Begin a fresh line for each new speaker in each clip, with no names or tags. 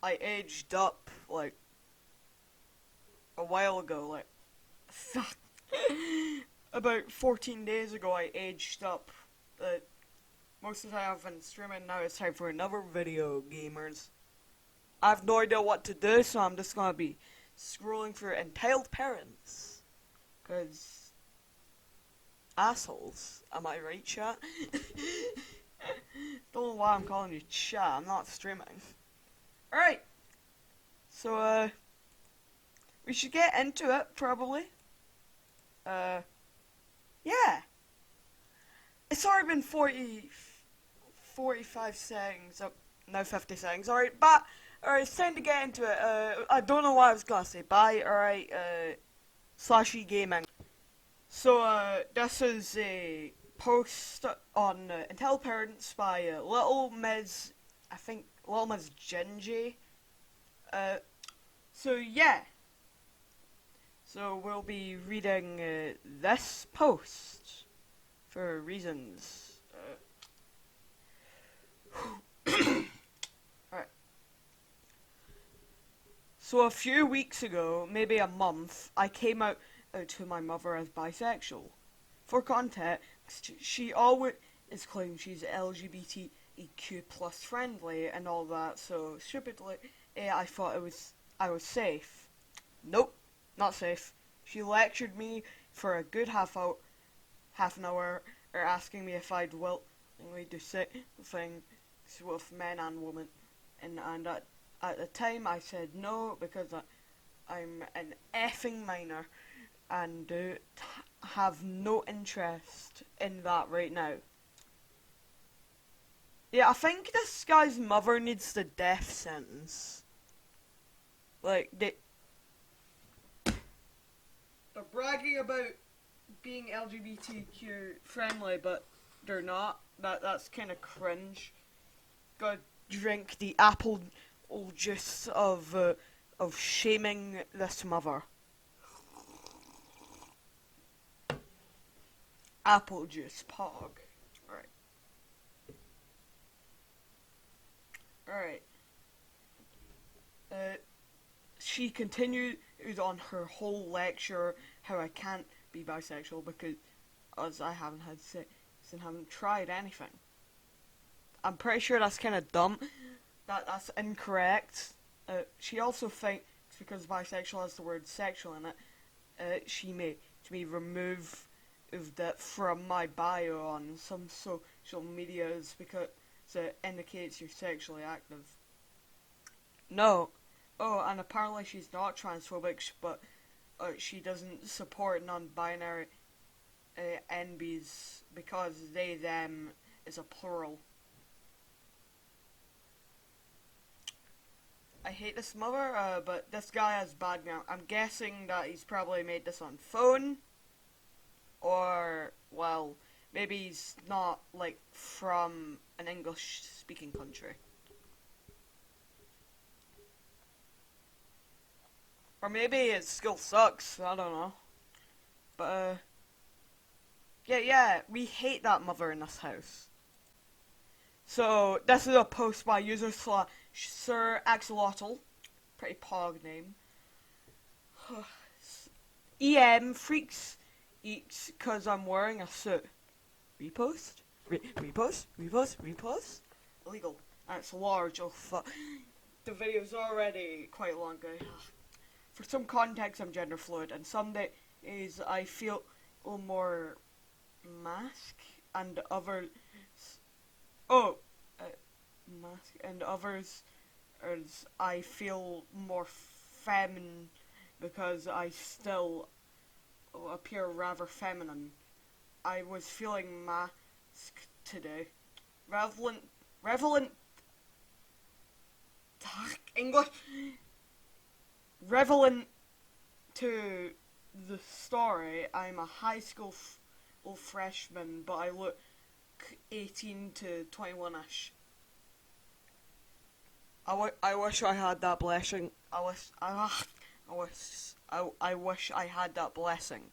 I aged up like a while ago, like about 14 days ago. I aged up. Most of the time I've been streaming. Now it's time for another video, gamers. I have no idea what to do, so I'm just gonna be scrolling through entitled parents. Cause assholes, am I right, chat? Don't know why I'm calling you chat. I'm not streaming. All right. So we should get into it probably. Uh, yeah. It's already been 45 seconds. Oh, now 50 seconds. All right, but alright, it's time to get into it. I don't know what I was gonna say. Bye. All right. Slashy gaming. So this is a post on Intel Parents by Little Ms. I think Little Ms. Gingy. Uh, so yeah. So we'll be reading this post for reasons. Alright. So a few weeks ago, maybe a month, I came out to my mother as bisexual. For context, she always claims she's LGBTQ plus friendly and all that, so stupidly, I thought I was safe. Nope, not safe. She lectured me for a good half an hour, asking me if I'd willingly do things with men and women, and at the time I said no because I'm an effing minor and have no interest in that right now. Yeah, I think this guy's mother needs the death sentence. Like, they're bragging about being LGBTQ friendly, but they're not. That's kind of cringe. Gotta drink the apple juice of shaming this mother. Apple juice, pog. Alright. Alright. She continued on her whole lecture how I can't be bisexual because as I haven't had sex and haven't tried anything. I'm pretty sure that's kind of dumb. That's incorrect. She also thinks because bisexual has the word sexual in it, she may remove that from my bio on some social medias because it indicates you're sexually active. No. Oh, and apparently she's not transphobic, but she doesn't support non-binary NBs because they, them is a plural. I hate this mother, but this guy has bad grammar. I'm guessing that he's probably made this on phone, or, well, maybe he's not, like, from an English-speaking country. Or maybe his skill sucks, I don't know. But, yeah, we hate that mother in this house. So, this is a post by user Sir Axolotl. Pretty pog name. EM freaks eats cause I'm wearing a suit. Repost? Repost? Illegal. And it's large, oh fuck. The video's already quite long, guys. For some context, I'm gender fluid, and some days I feel a little more mask, and others. Oh, mask, and others as I feel more feminine because I still appear rather feminine. I was feeling masked today. Relevant English. Relevant to the story, I'm a high school freshman, but I look 18 to 21ish. I wish I had that blessing. I wish I had that blessing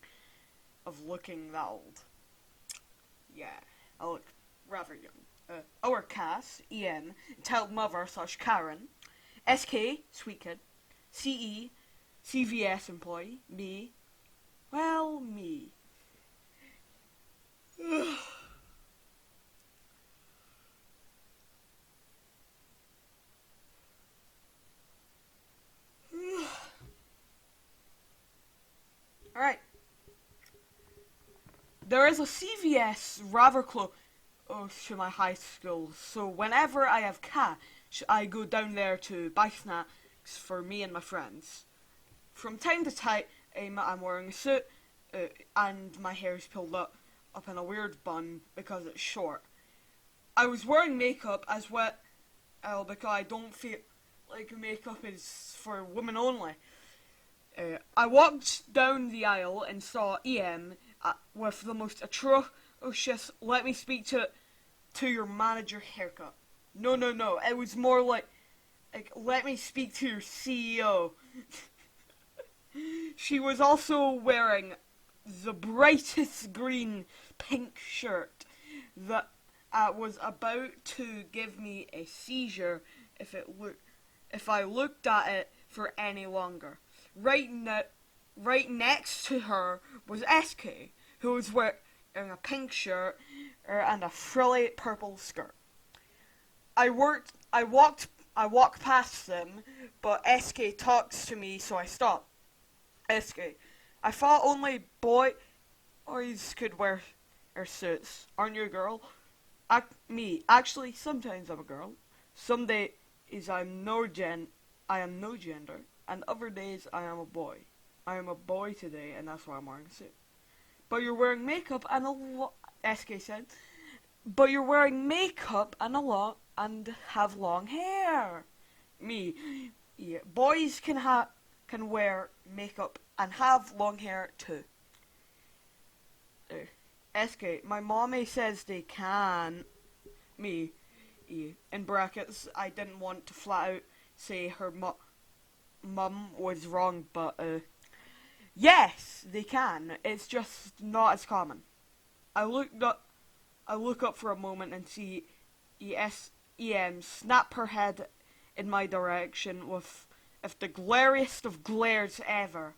of looking that old. Yeah, I look rather young. Our Cass, Ian, entitled mother / Karen, SK, sweet kid. CE, CVS employee. Me, well, me. Alright. There is a CVS rather close to my high school, so whenever I have cash, I go down there to buy snacks for me and my friends. From time to time, I'm wearing a suit, and my hair is pulled up in a weird bun because it's short. I was wearing makeup as well because I don't feel like makeup is for women only. I walked down the aisle and saw EM with the most atrocious "let me speak to your manager" haircut. No, no, no. It was more like let me speak to your CEO. She was also wearing the brightest green pink shirt that was about to give me a seizure if I looked at it for any longer. Right next to her was SK, who was wearing a pink shirt and a frilly purple skirt. I walked past them, but SK talks to me, so I stopped. SK, I thought only boys could wear suits. Aren't you a girl? Me, actually, sometimes I'm a girl. Some days I am no gender, and other days I am a boy. I am a boy today, and that's why I'm wearing a suit. But you're wearing makeup and SK said. But you're wearing makeup and have long hair. Me, yeah, boys can wear makeup and have long hair too. SK, my mommy says they can. Me, yeah, in brackets, I didn't want to flat out say her mum was wrong, but yes, they can. It's just not as common. I look up for a moment and see EM snap her head in my direction with the glariest of glares ever.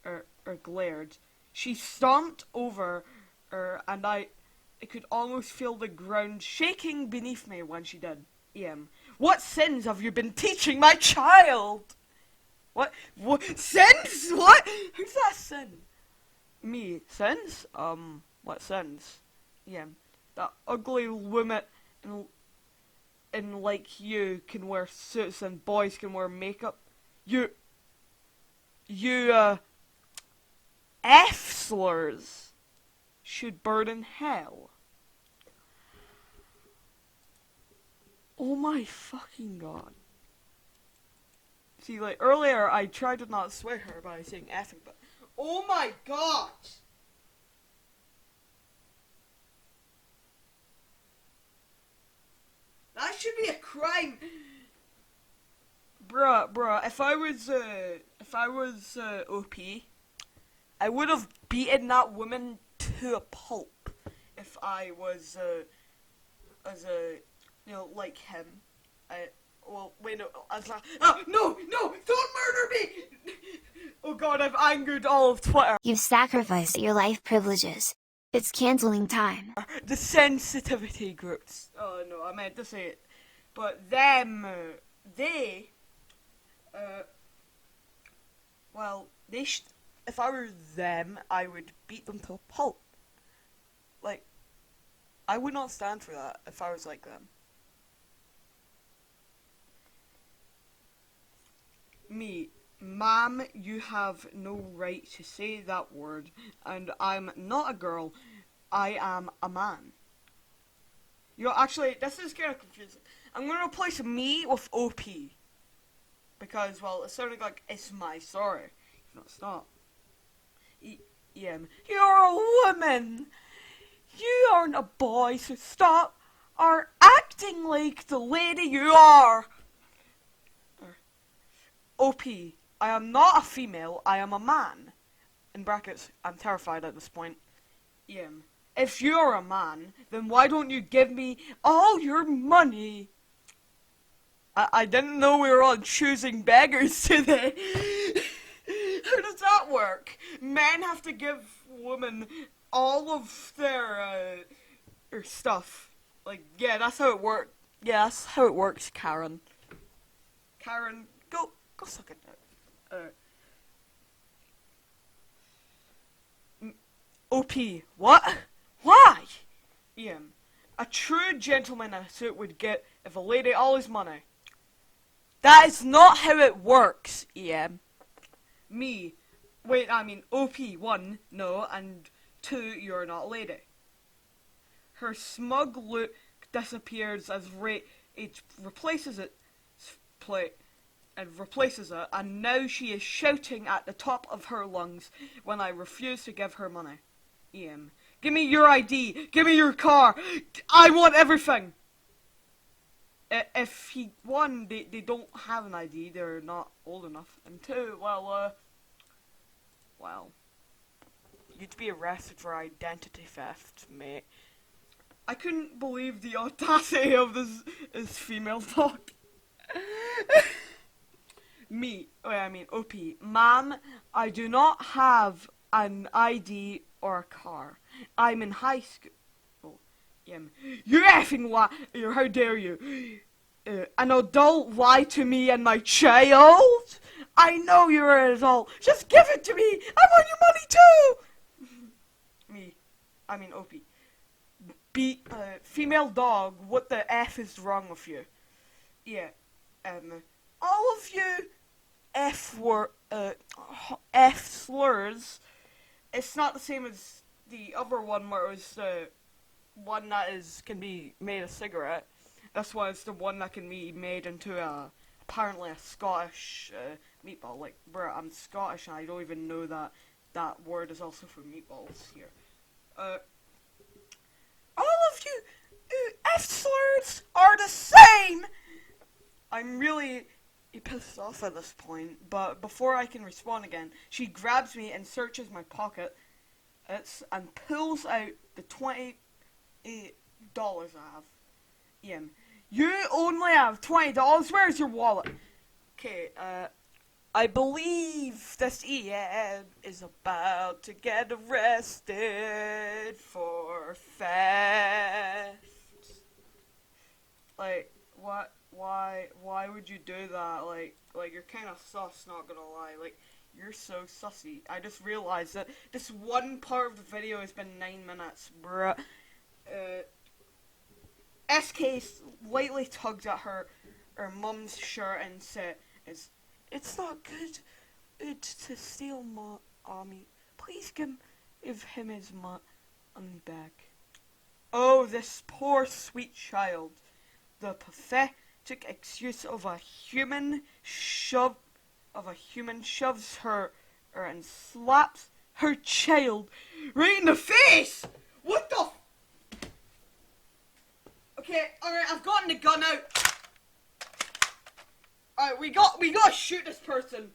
Or glared. She stomped over and I could almost feel the ground shaking beneath me when she did. EM, what sins have you been teaching my child? What sins? What? Who's that sin? Me, sins? What sins? Yeah, that ugly woman in like you can wear suits and boys can wear makeup. You F slurs should burn in hell. Oh my fucking god. See, like earlier I tried to not swear her by saying effing, but oh my god! That should be a crime, bruh. If I was OP, I would have beaten that woman to a pulp. If I was as a like him. Well, wait, no, as a, no, don't murder me! Oh god, I've angered all of Twitter.
You've sacrificed your life privileges. It's canceling time.
The sensitivity groups. Oh no, I meant to say it. But them, if I were them, I would beat them to a pulp. Like, I would not stand for that if I was like them. Me, ma'am, you have no right to say that word, and I'm not a girl, I am a man. Actually, this is kind of confusing. I'm going to replace me with OP. Because, well, it sounded like it's my story. No, it's not. You're a woman! You aren't a boy, so stop acting like the lady you are! OP, I am not a female, I am a man. In brackets, I'm terrified at this point. If you're a man, then why don't you give me all your money? I didn't know we were on choosing beggars today. How does that work? Men have to give women all of their stuff. Like, yeah, that's how it works. Yeah, that's how it works, Karen. Karen, go suck it now. OP, what? Why? Ian, a true gentleman in a suit would get if a lady all his money. That is not how it works, Ian. Me. Wait, I mean, OP, one, no, and two, you're not a lady. Her smug look disappears as it replaces it, and now she is shouting at the top of her lungs when I refuse to give her money. Ian, give me your ID, give me your car, I want everything! If one, they don't have an ID, they're not old enough, and two, well, you'd be arrested for identity theft, mate. I couldn't believe the audacity of this female talk. OP. Ma'am, I do not have an ID or a car. I'm in high school. Oh, yeah. You effing lie. How dare you? An adult lie to me and my child? I know you're an adult. Just give it to me. I want your money too. OP. Female dog, what the F is wrong with you? Yeah. All of you F slurs, it's not the same as the other one where it was the one that can be made a cigarette. This was the one that can be made into apparently a Scottish meatball. Like, bruh, I'm Scottish and I don't even know that word is also for meatballs here. All of you F slurs are the same! I'm really pissed off at this point, but before I can respond again, she grabs me and searches my pocket and pulls out the $28 I have. Ian, you only have $20? Where's your wallet? Okay, I believe this Ian is about to get arrested for theft. Like, what? Why would you do that? Like you're kind of sus, not gonna lie. Like, you're so sussy. I just realized that this one part of the video has been 9 minutes, bruh. SK lightly tugged at her mum's shirt and said, It's not good to steal mommy. Please give him his money back. Oh, this poor sweet child. The pathetic excuse of a human shoves her and slaps her child right in the face. What the? Okay, alright, I've gotten the gun out. Alright, we gotta shoot this person.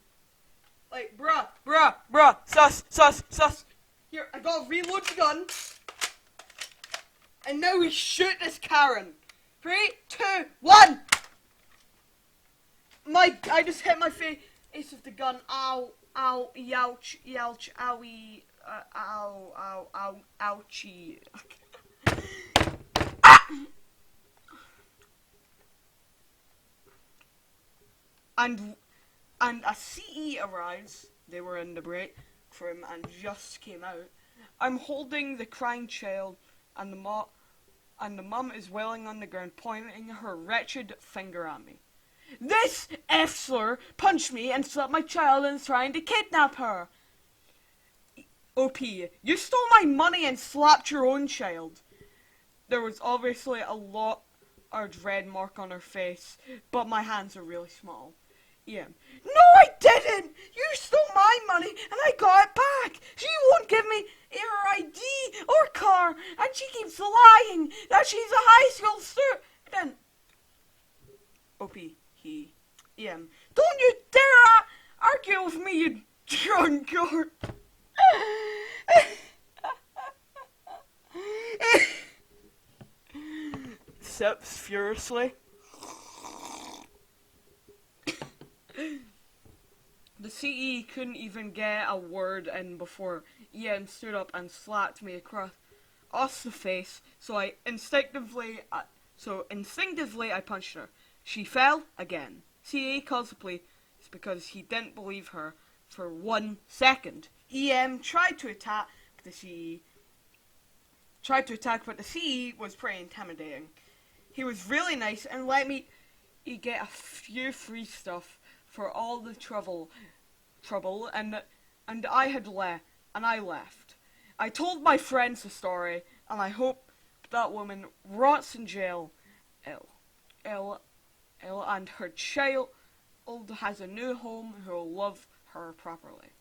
Like, bruh, sus. Here, I gotta reload the gun. And now we shoot this Karen. 3, 2, 1! I just hit my face with the gun. Ow, youch, owie, ouchie. Ah! And a CE arrives. They were in the break room and just came out. I'm holding the crying child, and the mum is wailing on the ground, pointing her wretched finger at me. This F-slur punched me and slapped my child and is trying to kidnap her. OP, you stole my money and slapped your own child. There was obviously a large red mark on her face, but my hands are really small. Yeah. No, I didn't! You stole my money and I got it back! She won't give me her ID or car, and she keeps lying that she's a high school student. OP, don't you dare argue with me, you drunkard! Sips furiously. CE couldn't even get a word in before Ian stood up and slapped me across the face. So instinctively I punched her. She fell again. CE calls the police because he didn't believe her for 1 second. EM tried to attack the CE. But the CE was pretty intimidating. He was really nice and let me get a few free stuff for all the trouble, and I left. I told my friends the story, and I hope that woman rots in jail. And her child has a new home who'll love her properly.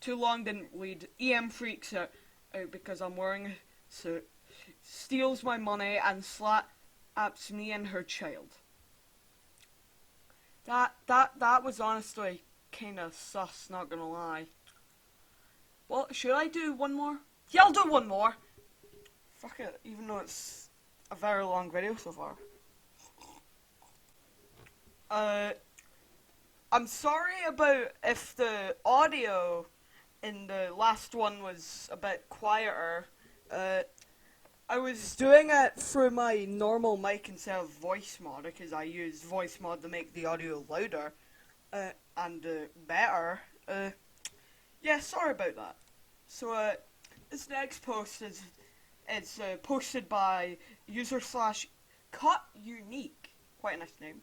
Too long didn't lead. EM freaks out because I'm wearing a suit, steals my money, and slaps me and her child. That was honestly kinda sus, not gonna lie. Well, should I do one more? Yeah, I'll do one more. Fuck it, even though it's a very long video so far. I'm sorry about if the audio in the last one was a bit quieter. I was doing it through my normal mic instead of voice mod because I use voice mod to make the audio louder and better. Yeah, sorry about that. So this next post is posted by user/cut unique. Quite a nice name.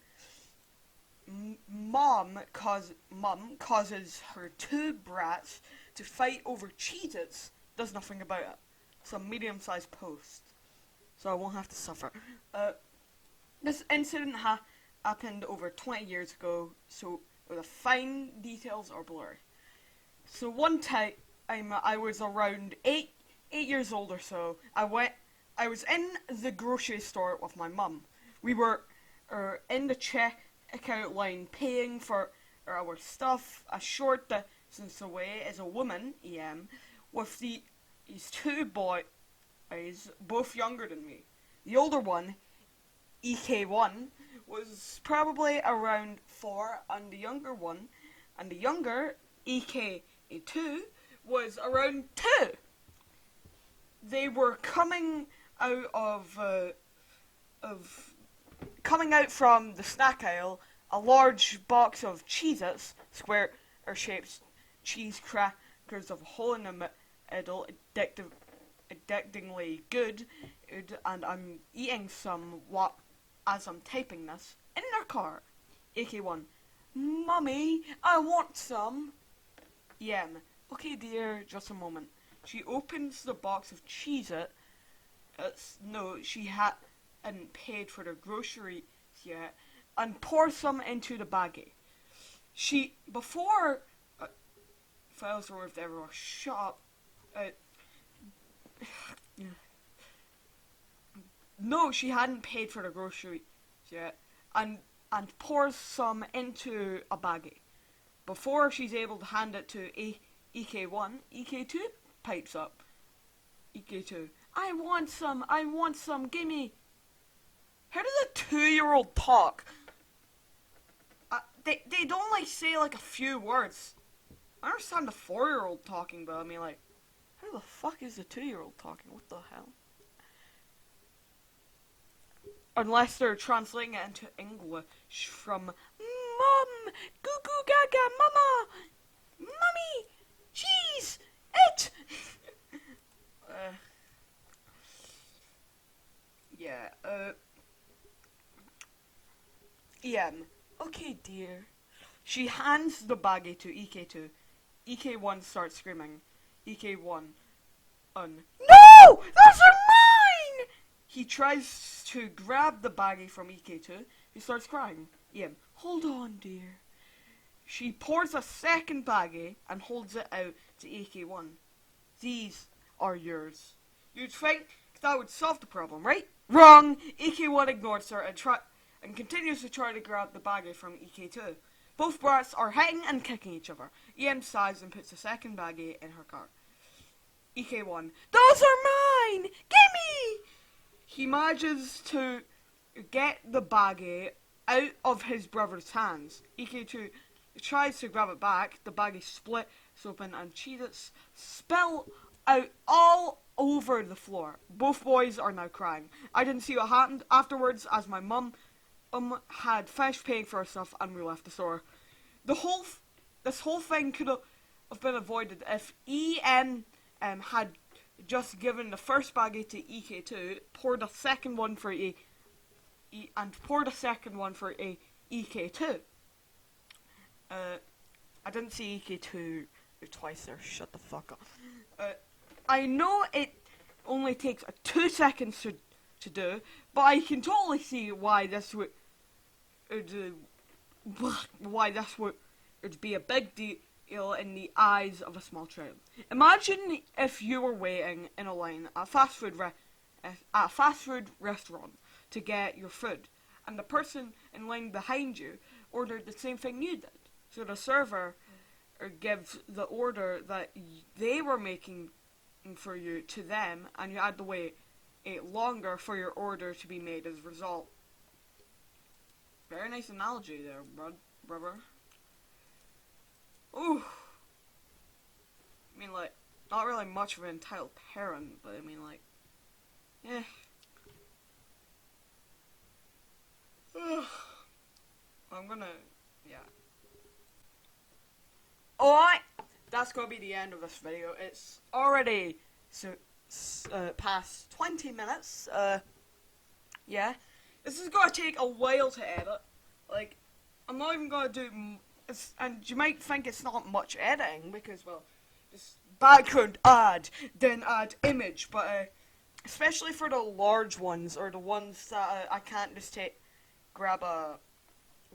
Mom causes her two brats to fight over Cheez-Its. Does nothing about it. It's a medium-sized post, so I won't have to suffer. This incident happened over 20 years ago, so the fine details are blurry. So one time, I was around 8 years old or so. I was in the grocery store with my mum. We were in the checkout line paying for our stuff. A short distance away is a woman, EM, with these two boys, both younger than me. The older one, EK1, was probably around 4, and the younger, EK2, was around 2. They were coming out from the snack aisle, a large box of Cheez-Its, square-shaped cheese crackers of a hole in the middle, addictingly good, and I'm eating some as I'm typing this, in their car. AK1, Mummy, I want some. EM, okay dear, just a moment. She opens the box of Cheez-It. No, she hadn't paid for the groceries yet, and pours some into the baggie. Before files were with everywhere, shut up. No, she hadn't paid for the groceries yet, and pours some into a baggie. Before she's able to hand it to EK1, EK2 pipes up. EK2, I want some, gimme. How does a 2-year-old talk? They'd only say like a few words. I understand the 4-year-old talking, but I mean like, how the fuck is a 2-year-old talking? What the hell? Unless they're translating it into English from Mom, goo goo gaga, mama, mummy, cheese, it. Okay, dear. She hands the baggie to EK2. EK1 starts screaming. EK1, no! Those are mine! He tries to grab the baggie from EK2. He starts crying. Hold on, dear. She pours a second baggie and holds it out to EK1. These are yours. You'd think that would solve the problem, right? Wrong! EK1 ignores her and continues to try to grab the baggie from EK2. Both brats are hitting and kicking each other. EM sighs and puts the second baggie in her car. EK1, those are mine! Gimme! He manages to get the baggie out of his brother's hands. EK2 tries to grab it back. The baggie splits open and Cheez-Its spill out all over the floor. Both boys are now crying. I didn't see what happened afterwards, as my mum had finished paying for her stuff and we left the store. This whole thing could have been avoided if EN had just given the first baggie to EK2, poured a second one for EK2. I didn't see EK2 twice there. Shut the fuck up. I know it only takes 2 seconds to do, but I can totally see why this would be a big deal in the eyes of a small child. Imagine if you were waiting in a line at a fast food restaurant to get your food, and the person in line behind you ordered the same thing you did. So the server gives the order that they were making for you to them, and you had to wait longer for your order to be made as a result. Very nice analogy there, brother. Ooh. I mean, like, not really much of an entitled parent, but I mean, like, yeah. I'm gonna, yeah. Alright, that's gonna be the end of this video. It's already past 20 minutes. Yeah. This is gonna take a while to edit. Like, I'm not even gonna do. And you might think it's not much editing because, well, just background add, then add image. But especially for the large ones or the ones that I can't just grab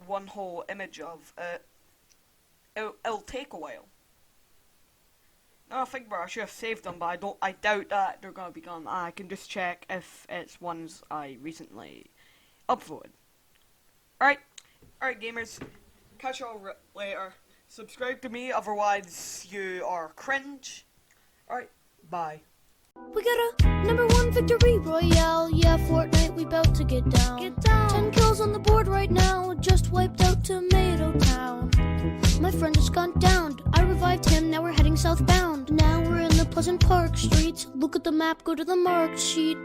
one whole image of, it'll take a while. Now I think I should have saved them, but I doubt that they're gonna be gone. I can just check if it's ones I recently upvoted. Alright gamers, catch y'all later. Subscribe to me, otherwise you are cringe. Alright, bye.
We got a #1 victory royale. Yeah, Fortnite, we bout to get down. 10 kills on the board right now. Just wiped out Tomato Town. My friend just gone down. I revived him, now we're heading southbound. Now we're in the Pleasant Park streets. Look at the map, go to the marked sheet.